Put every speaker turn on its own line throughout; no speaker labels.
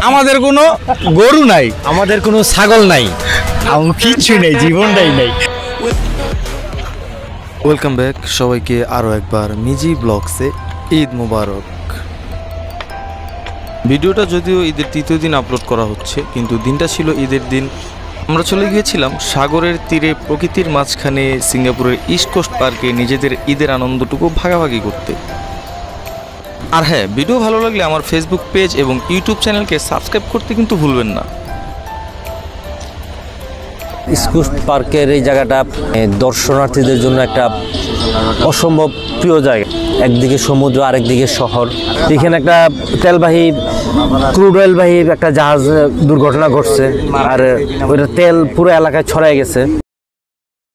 আমাদের কোনো গরু নাই,
আমাদের কোনো ছাগল নাই,
কিছু নেই, জীবনটাই নেই।
ওয়েলকাম ব্যাক সবাইকে আরও একবার মিজি ব্লগসে ঈদ মোবারক। ভিডিওটা যদিও ঈদের তৃতীয় দিন আপলোড করা হচ্ছে, কিন্তু দিনটা ছিল ঈদের দিন। আমরা চলে গিয়েছিলাম সাগরের তীরে প্রকৃতির মাঝখানে সিঙ্গাপুরের ইস্ট কোস্ট পার্কে নিজেদের ঈদের আনন্দটুকু ভাগাভাগি করতে। আর হ্যাঁ, ভিডিও ভালো লাগলে আমার ফেসবুক পেজ এবং ইউটিউব চ্যানেলকে সাবস্ক্রাইব করতে কিন্তু ভুলবেন না।
ইস্ট কোস্ট পার্কের এই জায়গাটা দর্শনার্থীদের জন্য একটা অসম্ভব প্রিয় জায়গা। একদিকে সমুদ্র, আরেকদিকে শহর। এখানে একটা তেলবাহী ক্রুড অয়েলবাহী একটা জাহাজ দুর্ঘটনা ঘটছে, আর ওইটা তেল পুরো এলাকায় ছড়াই গেছে।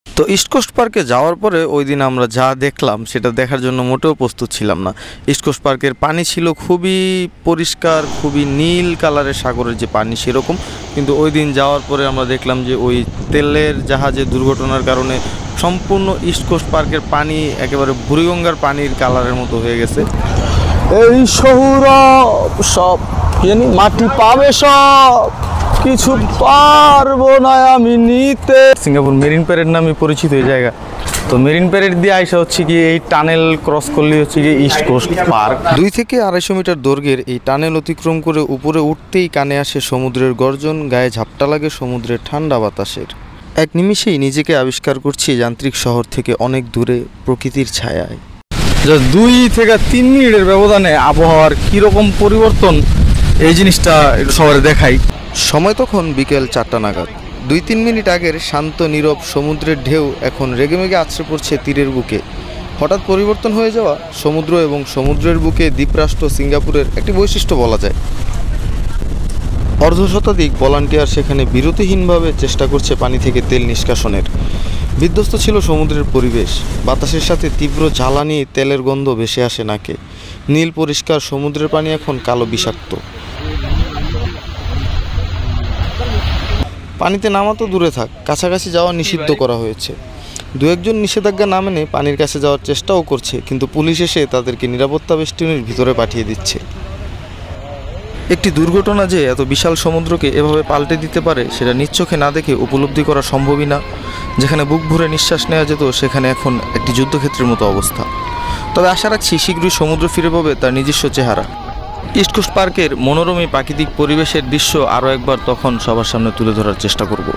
তো ইস্ট কোস্ট পার্কে যাওয়ার পরে ওই দিন আমরা যা দেখলাম সেটা দেখার জন্য মোটেও প্রস্তুত ছিলাম না। ইস্ট কোস্ট পার্কের পানি ছিল খুবই পরিষ্কার, খুবই নীল কালারের সাগরের যে পানি সেরকম, কিন্তু ওই দিন যাওয়ার পরে আমরা দেখলাম যে ওই তেলের জাহাজে দুর্ঘটনার কারণে সম্পূর্ণ ইস্ট কোস্ট পার্কের পানি একেবারে বুড়িগঙ্গার পানির কালারের মতো হয়ে গেছে।
এই শহুর সব জানি মাটি পাবে, সব কিছু পারবো না আমি নিতে। সিঙ্গাপুর মেরিন প্যারেড নামে পরিচিত এই জায়গা। তো মেরিন প্যারেড দিয়ে আইসা হচ্ছে কি এই টানেল ক্রস করলে হচ্ছে কি ইস্ট কোস্ট পার্ক।
2 থেকে 250 মিটার দৈর্ঘ্যের এই টানেল অতিক্রম করে উপরে উঠতেই কানে আসে সমুদ্রের গর্জন, গায়ে ঝাপটা লাগে সমুদ্রের ঠান্ডা বাতাসের। এক নিমিষেই নিজেকে আবিষ্কার করছি যান্ত্রিক শহর থেকে অনেক দূরে প্রকৃতির ছায়ায়।
2 থেকে 3 মিনিটের ব্যবধানে আবহাওয়ার কীরকম পরিবর্তন এই জিনিসটা একটু সবাই দেখাই।
সময় তখন বিকেল 4টা নাগাদ। 2-3 মিনিট আগের শান্ত নীরব সমুদ্রের ঢেউ এখন রেগেমেগে আছড়ে পড়ছে তীরের বুকে। হঠাৎ পরিবর্তন হয়ে যাওয়া সমুদ্র এবং সমুদ্রের বুকে দ্বীপরাষ্ট্র সিঙ্গাপুরের একটি বৈশিষ্ট্য বলা যায়। অর্ধশতাধিক ভলান্টিয়ার সেখানে বিরতিহীনভাবে চেষ্টা করছে পানি থেকে তেল নিষ্কাশনের। বিধ্বস্ত ছিল সমুদ্রের পরিবেশ, বাতাসের সাথে তীব্র জ্বালানি তেলের গন্ধ ভেসে আসে নাকে। নীল পরিষ্কার সমুদ্রের পানি এখন কালো বিষাক্ত। পানিতে নামা তো দূরে থাক, কাছাকাছি যাওয়া নিষিদ্ধ করা হয়েছে। 2-1 নিষেধাজ্ঞা না মেনে পানির কাছে যাওয়ার চেষ্টাও করছে, কিন্তু পুলিশ এসে তাদেরকে নিরাপত্তা বেষ্টনীর ভিতরে পাঠিয়ে দিচ্ছে। একটি দুর্ঘটনা যে এত বিশাল সমুদ্রকে এভাবে পাল্টে দিতে পারে সেটা নিচ্চোখে না দেখে উপলব্ধি করা সম্ভবই না। যেখানে বুক ভরে নিঃশ্বাস নেওয়া যেত সেখানে এখন একটি যুদ্ধক্ষেত্রের মতো অবস্থা। তবে আশা রাখছি শীঘ্রই সমুদ্র ফিরে পাবে তার নিজস্ব চেহারা। ইস্ট কোস্ট পার্কের মনোরম প্রাকৃতিক পরিবেশের দৃশ্য আরও একবার তখন সবার সামনে তুলে ধরার চেষ্টা করব।